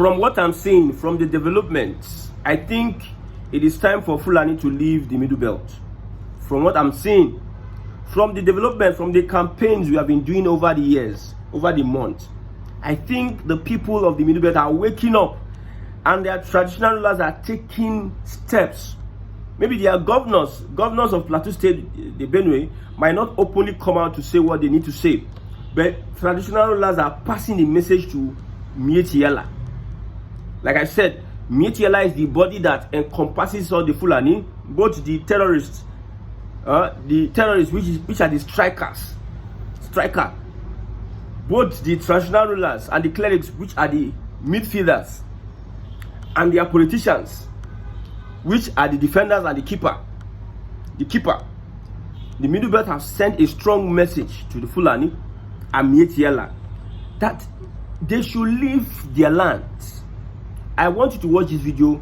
From what I'm seeing, from the developments, I think it is time for Fulani to leave the Middle Belt. From what I'm seeing, from the development, from the campaigns we have been doing over the years, over the months, I think the people of the Middle Belt are waking up and their traditional rulers are taking steps. Maybe their governors of Plateau State, the Benue, might not openly come out to say what they need to say, but traditional rulers are passing the message to Mitetti. Like I said, Mitetti is the body that encompasses all the Fulani, both the terrorists, which are the striker, both the traditional rulers and the clerics, which are the midfielders, and their politicians, which are the defenders and the keeper. The Middle Belt have sent a strong message to the Fulani and Mitetti that they should leave their lands. I want you to watch this video.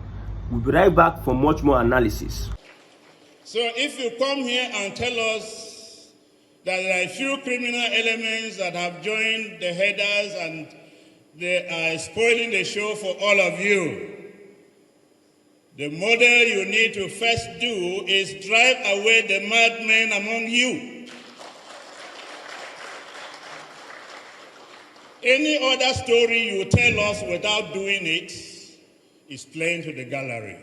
We'll be right back for much more analysis. So if you come here and tell us that there are a few criminal elements that have joined the headers and they are spoiling the show for all of you, the model you need to first do is drive away the madmen among you. Any other story you tell us without doing it is playing to the gallery.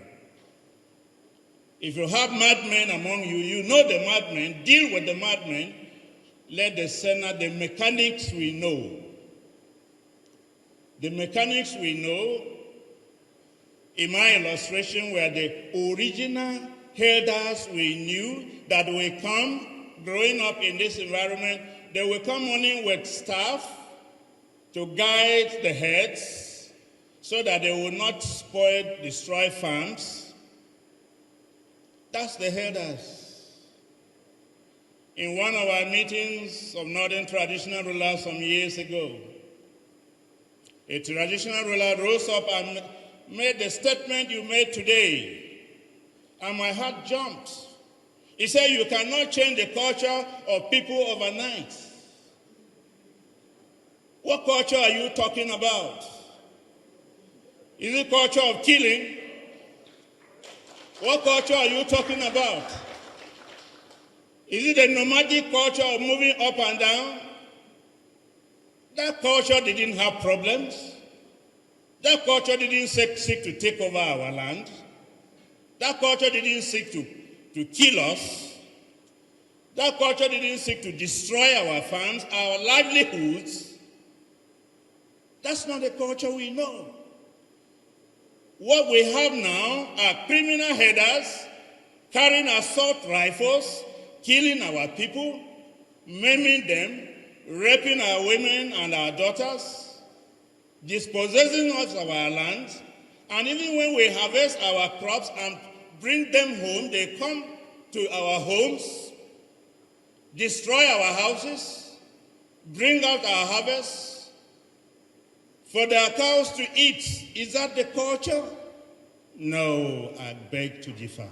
If you have madmen among you, you know the madmen, deal with the madmen, let the Senate, the mechanics we know. The mechanics we know, in my illustration, were the original herders we knew that will come, growing up in this environment, they will come only with staff to guide the herds so that they will not destroy farms. That's the herders. In one of our meetings of Northern traditional rulers some years ago, a traditional ruler rose up and made the statement you made today, and my heart jumped. He said, you cannot change the culture of people overnight. What culture are you talking about? Is it culture of killing? What culture are you talking about? Is it a nomadic culture of moving up and down? That culture didn't have problems. That culture didn't seek to take over our land. That culture didn't seek to kill us. That culture didn't seek to destroy our farms, our livelihoods. That's not the culture we know. What we have now are criminal headers carrying assault rifles, killing our people, maiming them, raping our women and our daughters, dispossessing us of our land, and even when we harvest our crops and bring them home, they come to our homes, destroy our houses, bring out our harvests for their cows to eat. Is that the culture? No, I beg to differ.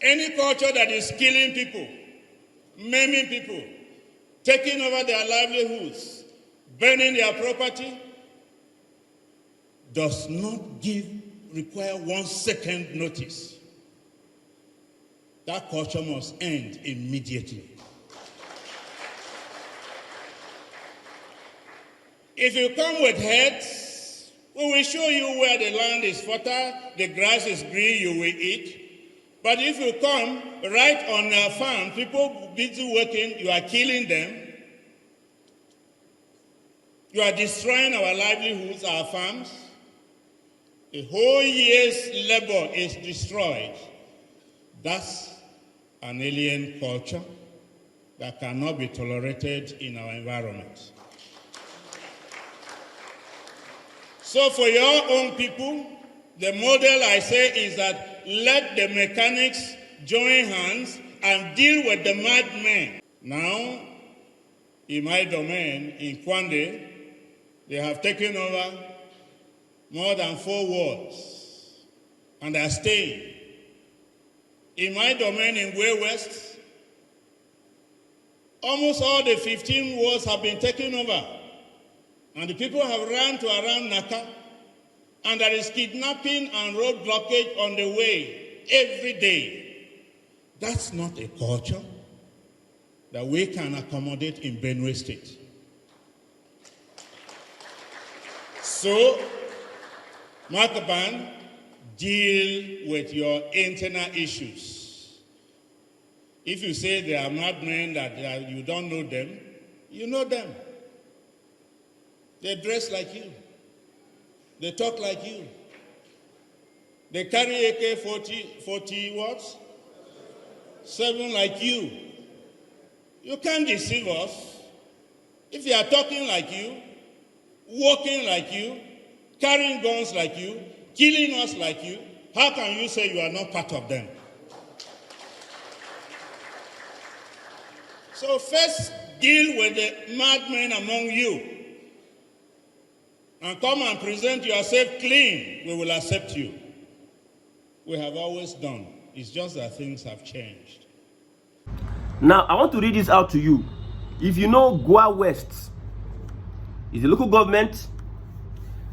Any culture that is killing people, maiming people, taking over their livelihoods, burning their property, does not require 1 second notice. That culture must end immediately. If you come with heads, we will show you where the land is fertile, the grass is green, you will eat. But if you come right on our farm, people busy working, you are killing them. You are destroying our livelihoods, our farms. A whole year's labor is destroyed. That's an alien culture that cannot be tolerated in our environment. So for your own people, the model I say is that let the mechanics join hands and deal with the madmen. Now, in my domain, in Kwande, they have taken over more than 4 wards, and they are staying. In my domain in Way West, Almost all the 15 wards have been taken over. And the people have run to around Naka. And there is kidnapping and road blockage on the way every day. That's not a culture that we can accommodate in Benue State. So, Makaban, deal with your internal issues. If you say they are madmen, that you don't know them, you know them. They dress like you. They talk like you. They carry AK-40 what? 7 like you. You can't deceive us. If they are talking like you, walking like you, carrying guns like you, killing us like you, how can you say you are not part of them? So first, deal with the madmen among you. And come and present yourself clean. We will accept you. We have always done. It's just that things have changed. Now, I want to read this out to you. If you know Goa West is a local government,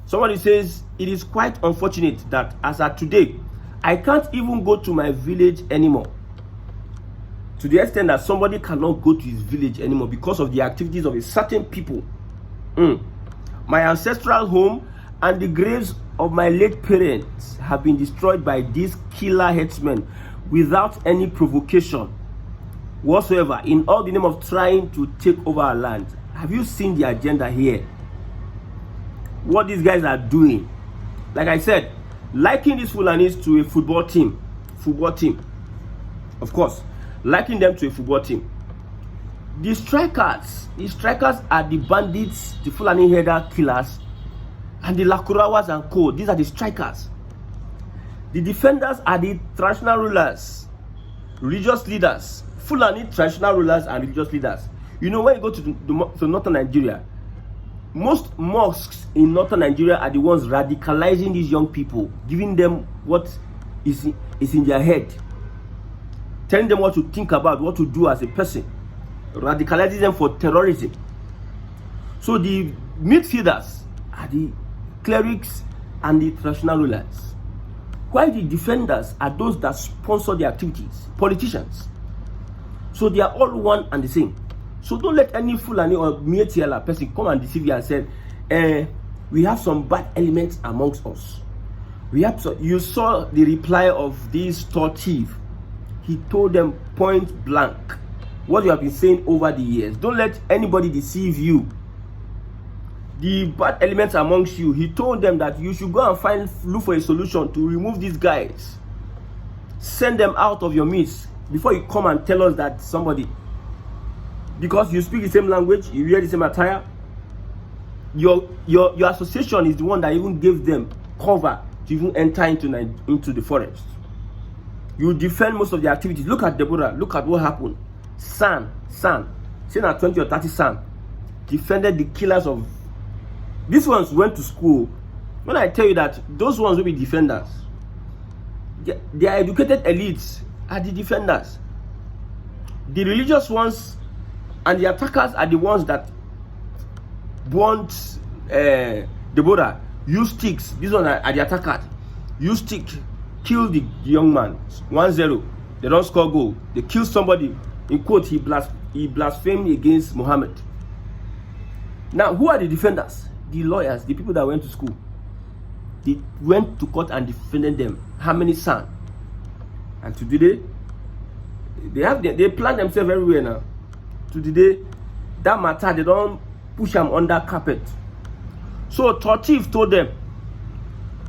somebody says, it is quite unfortunate that as of today, I can't even go to my village anymore. To the extent that somebody cannot go to his village anymore because of the activities of a certain people. My ancestral home and the graves of my late parents have been destroyed by these killer herdsmen without any provocation whatsoever, in all the name of trying to take over our land. Have you seen the agenda here? What these guys are doing? Like I said, liking these Fulanis to a football team, of course, liking them to a football team. The strikers are the bandits, the Fulani herder killers, and the Lakurawas and co. These are the strikers. The defenders are the traditional rulers, religious leaders, Fulani traditional rulers and religious leaders. You know, when you go to northern Nigeria, most mosques in northern Nigeria are the ones radicalizing these young people, giving them what is in their head, telling them what to think about, what to do as a person, radicalizing them for terrorism. So the midfielders are the clerics and the traditional rulers, while the defenders are those that sponsor the activities, politicians. So they are all one and the same. So don't let any Fulani or Mitetti person come and deceive you and say, we have some bad elements amongst us. You saw the reply of this store thief. He told them point blank what you have been saying over the years. Don't let anybody deceive you. The bad elements amongst you, he told them that you should go and look for a solution to remove these guys. Send them out of your midst before you come and tell us that somebody, because you speak the same language, you wear the same attire, your association is the one that even gave them cover to even enter into the forest. You defend most of the activities. Look at Deborah. Look at what happened. San, say now 20 or 30 San defended the killers of. These ones went to school. When I tell you that those ones will be defenders, they are educated elites are the defenders. The religious ones and the attackers are the ones that want Deborah use sticks. These ones are the attackers. Use stick, kill the young man. 1-0. They don't score goal. They kill somebody. In quote, he blasphemed against Muhammad. Now, who are the defenders? The lawyers, the people that went to school. They went to court and defended them. How many son? And today, they plan themselves everywhere now. Today, that matter, they don't push them under carpet. So Tortif told them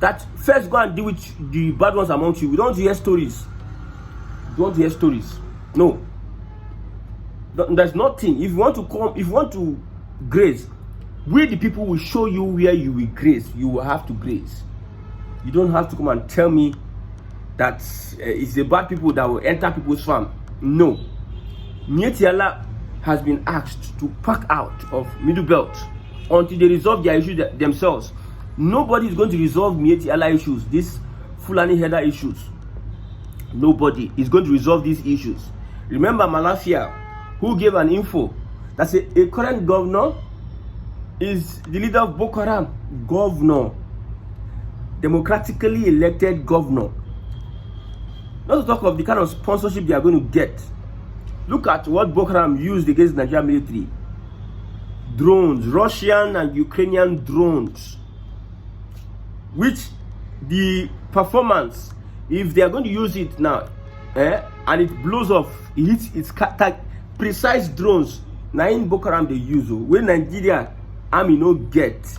that first go and deal with the bad ones amongst you. We don't hear stories. We don't hear stories. No. There's nothing. If you want to graze, we the people will show you where you will graze. You will have to graze. You don't have to come and tell me that it's the bad people that will enter people's farm. No. Mitetti has been asked to pack out of Middle Belt until they resolve their issues themselves. Nobody is going to resolve Mitetti issues, these Fulani header issues. Nobody is going to resolve these issues. Remember Malafia, who gave an info that's a current governor, is the leader of Boko Haram. Governor. Democratically elected governor. Not to talk of the kind of sponsorship they are going to get. Look at what Boko Haram used against the Nigerian military. Drones, Russian and Ukrainian drones. Which the performance, if they are going to use it now, and it blows off, it hits its precise drones. Now in Boko Haram they use, when Nigeria army no get,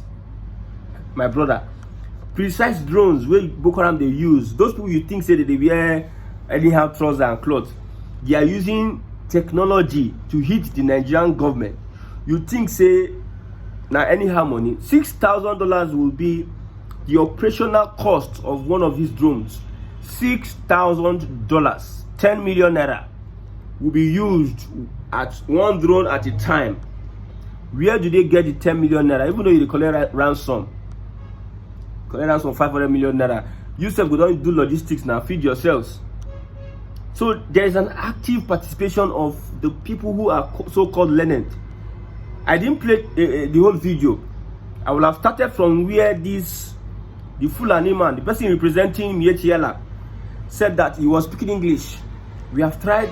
my brother, precise drones where Boko Haram they use. Those people you think say that they wear anyhow trousers and clothes, they are using technology to hit the Nigerian government. You think say now anyhow money, $6,000 will be the operational cost of one of these drones. $6,000, 10 million naira will be used at one drone at a time. Where do they get the 10 million naira? Even though you collect ransom 500 million naira, you self go don't do logistics now, feed yourselves. So there is an active participation of the people who are so-called learned. I didn't play the whole video. I will have started from where the Fulani man, the person representing Mitetti, said that he was speaking English. We have tried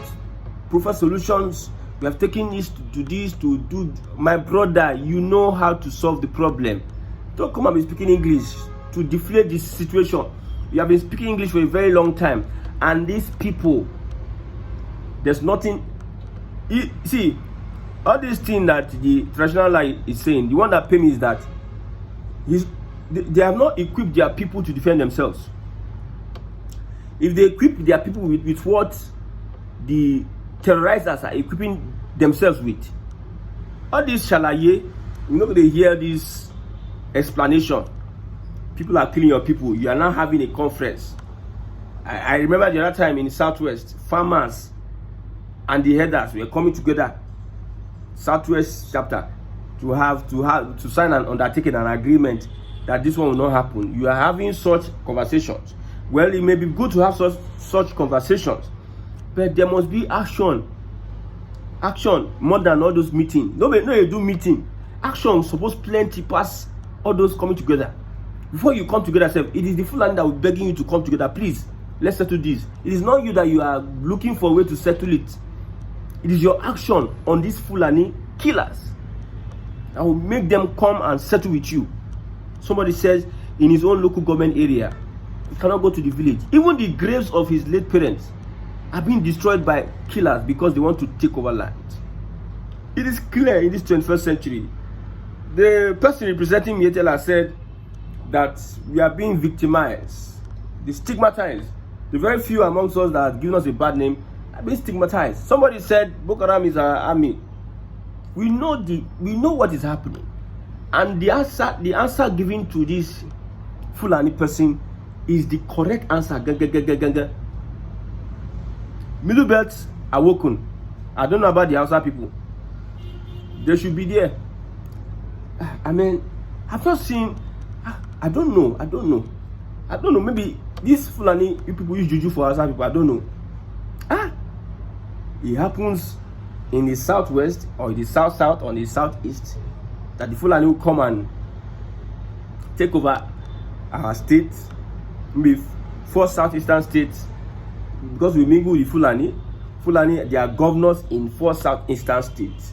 profile solutions. We have taken this to this to do. My brother, you know how to solve the problem. Don't come and be speaking English to deflate this situation. You have been speaking English for a very long time, and these people, there's nothing. See, all these things that the traditional lie is saying, the one that pain me is that they have not equipped their people to defend themselves. If they equip their people with what the terrorizers are equipping themselves with, all this shalaye, you're not going to hear this explanation. People are killing your people. You are now having a conference. I remember the other time in the Southwest, farmers and the herders were coming together, Southwest chapter, to sign an undertaking, an agreement that this one will not happen. You are having such conversations. Well, it may be good to have such conversations, but there must be action more than all those meetings. No, you do meeting. Action supposed plenty pass all those coming together. Before you come together, it is the Fulani that will be begging you to come together. Please, let's settle this. It is not you that you are looking for a way to settle it. It is your action on these Fulani killers that will make them come and settle with you. Somebody says in his own local government area, he cannot go to the village. Even the graves of his late parents are being destroyed by killers because they want to take over land. It is clear in this 21st century. The person representing Mitetti said that we are being victimized, stigmatized. The very few amongst us that have given us a bad name are being stigmatized. Somebody said Boko Haram is our army. We know what is happening, and the answer given to this Fulani person is the correct answer. Middle belts awoken. I don't know about the Hausa people. They should be there. I mean, I've not seen. I don't know. Maybe these Fulani people use juju for Hausa people. I don't know. It happens in the southwest or the south or the southeast that the Fulani will come and take over our state. Maybe 4 southeastern states, because we mingle with the Fulani, they are governors in 4 southeastern states.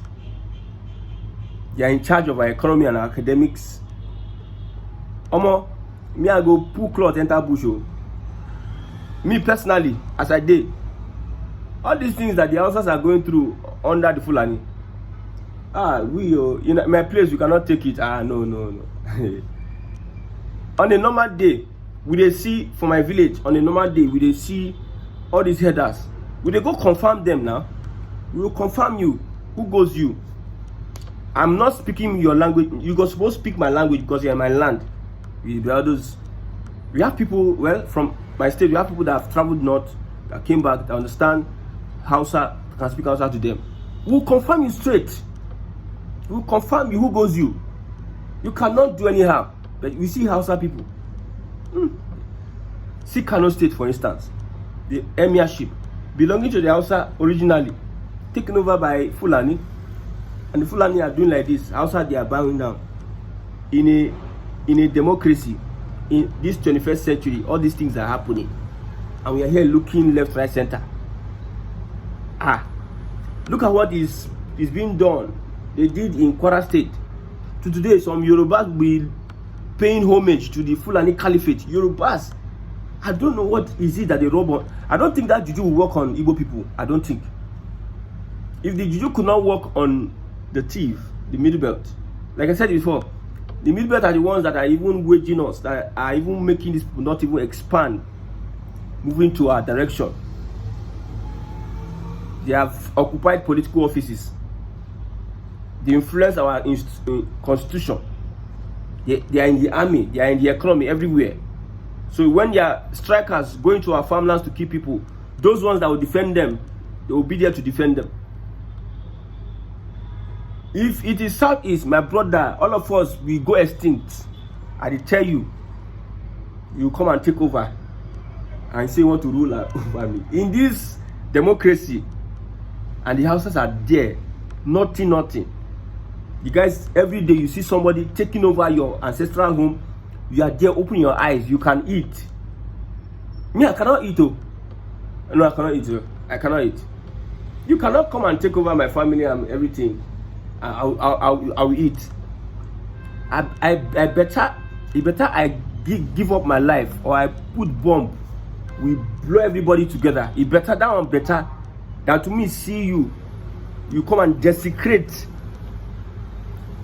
They are in charge of our economy and our academics. Me I go pull cloth enter bush. Me personally, as I did, all these things that the Hausas are going through under the Fulani, in my place we cannot take it. No. On a normal day, we dey see for my village. On a normal day, we dey see all these headers. We dey go confirm them now. We will confirm you. Who goes you? I'm not speaking your language. You go supposed to speak my language because you're in my land. We have people, well, from my state, we have people that have traveled north, that came back, that understand Hausa, can speak Hausa to them. We'll confirm you straight. We'll confirm you who goes you. You cannot do anyhow. But we see Hausa people. See Kano State, for instance, the emirship belonging to the Hausa originally, taken over by Fulani. And the Fulani are doing like this. Outside they are bowing down. In a democracy, in this 21st century, all these things are happening. And we are here looking left, right, center. Look at what is being done. They did in Kwara State. To today, some Yorubas will be paying homage to the Fulani Caliphate. Yorubas, I don't know what is it that they rob on. I don't think that juju will work on Igbo people. I don't think. If the juju could not work on the thief, the Middle Belt, like I said before, the Middle Belt are the ones that are even waging us, that are even making this people not even expand, moving to our direction. They have occupied political offices. They influence our constitution. They are in the army. They are in the economy everywhere. So when there are strikers going to our farmlands to kill people, those ones that will defend them, they will be there to defend them. If it is Southeast, my brother, all of us, we go extinct. I tell you, you come and take over and say you want to rule over me. In this democracy, and the houses are there, nothing. You guys, every day you see somebody taking over your ancestral home, you are there, open your eyes, you can eat. Me, I cannot eat. No, I cannot eat. I cannot eat. You cannot come and take over my family and everything. I will eat. It better I give up my life, or I put bomb, we blow everybody together. It better, that one better than to me see you come and desecrate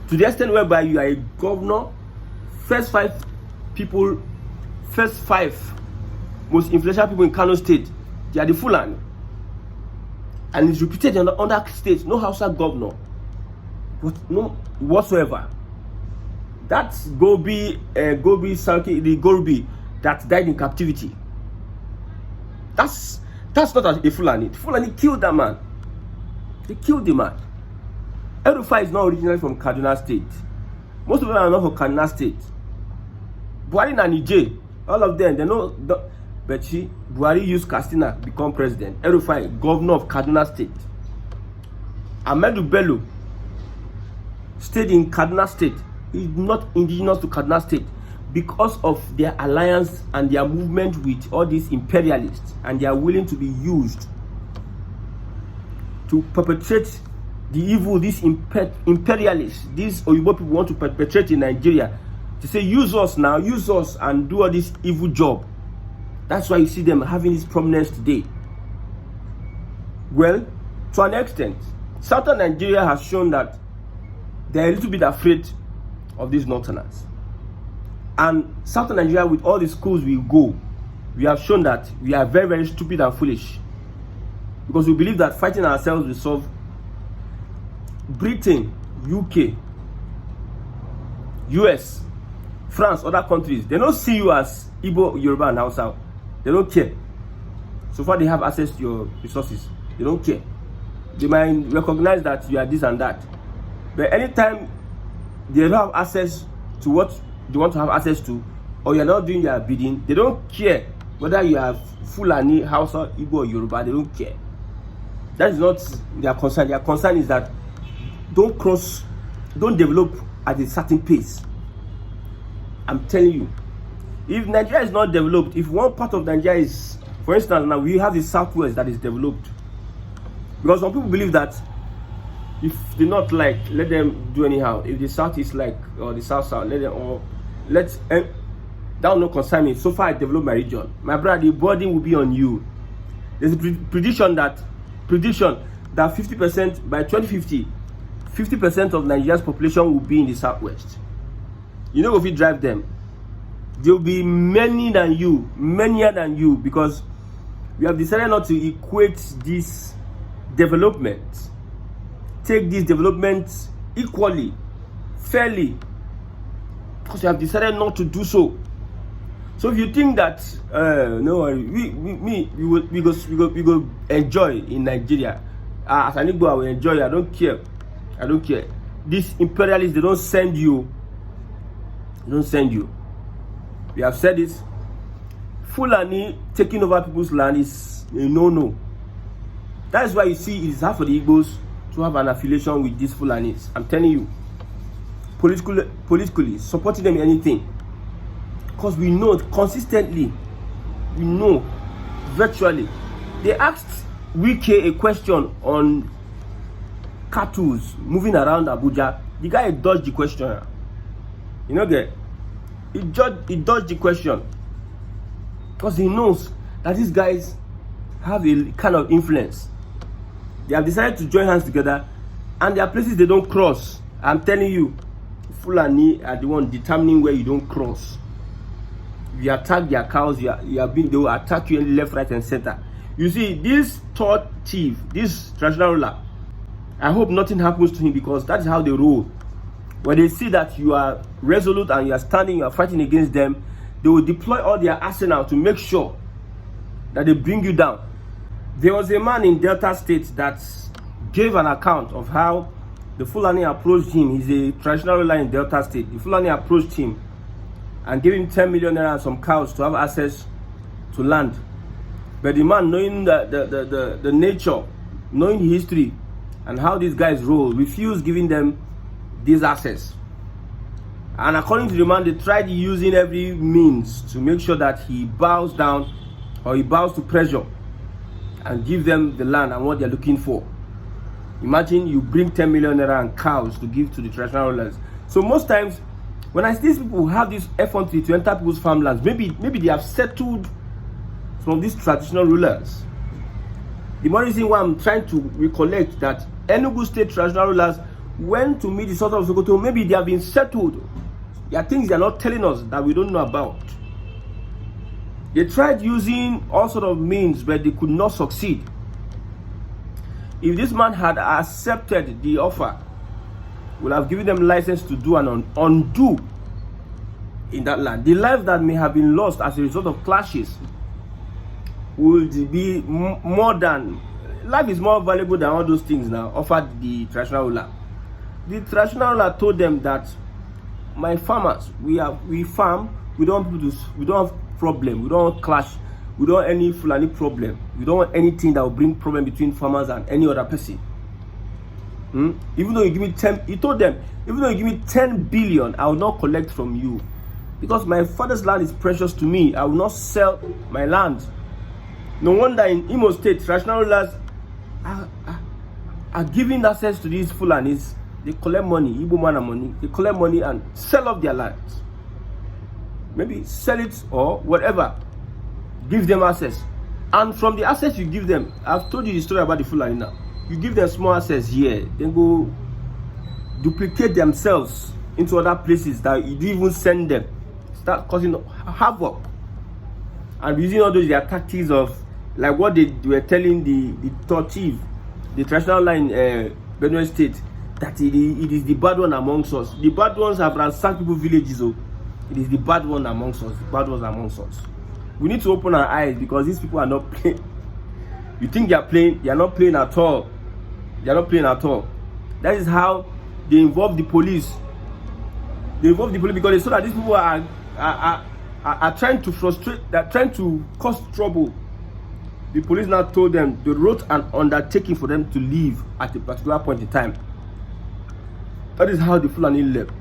to the extent whereby you are a governor. First five most influential people in Kano State, they are the Fulani, and it's repeated in other states. No Hausa governor, but no whatsoever. That's Gobi Sanki, the Gorbi that died in captivity. That's not a Fulani. Fulani killed that man. They killed the man. El-Rufai is not originally from Kaduna State. Most of them are not from Kaduna State. Buhari and Niger, all of them, they know. But Buhari used Katsina to become president. El-Rufai, governor of Kaduna State. Ahmedu Bello stayed in Kaduna State. He's not indigenous to Kaduna State because of their alliance and their movement with all these imperialists, and they are willing to be used to perpetrate the evil these imperialists, these Oyibo people want to perpetrate in Nigeria. To say, use us now, use us and do all this evil job. That's why you see them having this prominence today. Well, to an extent, Southern Nigeria has shown that they're a little bit afraid of these Northerners. And Southern Nigeria, with all the schools we go, we have shown that we are very, very stupid and foolish. Because we believe that fighting ourselves will solve. Britain, UK, US, France, other countries, they don't see you as Igbo, Yoruba, and Hausa. They don't care. So far they have access to your resources. They don't care. They might recognize that you are this and that. But anytime they don't have access to what they want to have access to, or you're not doing their bidding, they don't care whether you have Fulani, Hausa, Igbo, or Yoruba. They don't care. That is not their concern. Their concern is that don't develop at a certain pace. I'm telling you, if Nigeria is not developed, if one part of Nigeria is, for instance, now we have the Southwest that is developed, because some people believe that if they not like, let them do anyhow. If the South is like, or the South, let them, or that will not concern me. So far I develop my region, my brother, the burden will be on you. There's a prediction that 50% by 2050, 50% of Nigeria's population will be in the Southwest. You know, if you drive them, there will be many than you, because we have decided not to equate this development, take this development equally, fairly, because we have decided not to do so. So if you think that no, we go enjoy in Nigeria, as an Igbo I will enjoy. I don't care. These imperialists, they don't send you. We have said this. Fulani taking over people's land is a no-no. That is why you see it is hard for the Igbos to have an affiliation with these Fulanis. I'm telling you, politically supporting them in anything, because we know consistently, we know virtually. They asked Wike a question on cattle moving around Abuja. The guy dodged the question. You know, he dodged the question because he knows that these guys have a kind of influence. They have decided to join hands together, and there are places they don't cross. I'm telling you, Fulani are the one determining where you don't cross. If you attack their cows, they will attack you in left, right, and center. You see, this third chief, this traditional ruler, I hope nothing happens to him, because that is how they roll. When they see that you are resolute and you are standing, you are fighting against them, they will deploy all their arsenal to make sure that they bring you down. There was a man in Delta State that gave an account of how the Fulani approached him. He's a traditional ruler in Delta State. The Fulani approached him and gave him 10 million naira and some cows to have access to land. But the man, knowing the nature, knowing the history and how these guys roll, refused giving them this access. And according to the man, they tried using every means to make sure that he bows down, or he bows to pressure, and give them the land and what they're looking for. Imagine you bring 10 million naira and cows to give to the traditional rulers. So most times, when I see these people have this effrontery to enter people's farmlands, maybe they have settled some of these traditional rulers. The more reason why I'm trying to recollect that Enugu State traditional rulers went to meet the Sultan of Sokoto, maybe they have been settled. There are things they are not telling us that we don't know about. They tried using all sort of means, but they could not succeed. If this man had accepted the offer, would have given them license to do and undo in that land. The life that may have been lost as a result of clashes would be more than, life is more valuable than all those things now offered the traditional ruler. The traditional ruler told them that, my farmers, we farm, we don't have problem, we don't want clash, we don't want any Fulani problem, we don't want anything that will bring problem between farmers and any other person. Even though you give me 10, he told them, even though you give me 10 billion, I will not collect from you, because my father's land is precious to me. I will not sell my land. No wonder in Imo State, traditional rulers are giving access to these Fulanis. They collect money, Igbo man and money, they collect money and sell off their lands. Maybe sell it or whatever. Give them access. And from the access you give them, I've told you the story about the Fulani now. You give them small access here, then go duplicate themselves into other places that you didn't even send them. Start causing havoc. And using all those their tactics of, like what they were telling the third chief, the traditional line Benue State, that it is the bad one amongst us. The bad ones have ransacked people's villages. Oh, it is the bad one amongst us. The bad ones amongst us. We need to open our eyes, because these people are not playing. You think they are playing? They are not playing at all. They are not playing at all. That is how they involve the police. They involve the police because they saw that these people are trying to frustrate. They are trying to cause trouble. The police now told them, they wrote an undertaking for them to leave at a particular point in time. That is how the Fulani left.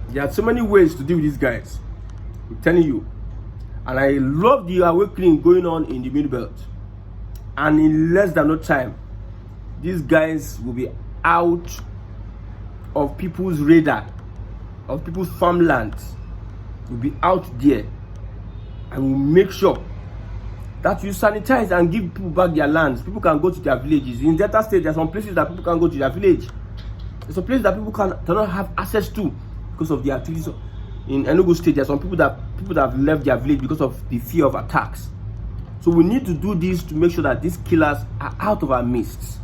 There are so many ways to deal with these guys. I'm telling you. And I love the awakening going on in the Middle Belt. And in less than no time, these guys will be out of people's radar, of people's farmlands. Will be out there. And we'll make sure that you sanitize and give people back their lands. People can go to their villages. In Delta State, there are some places that people can go to their village. There's some places that people cannot have access to because of the activities. In Enugu State, there are some people that have left their village because of the fear of attacks. So we need to do this to make sure that these killers are out of our midst.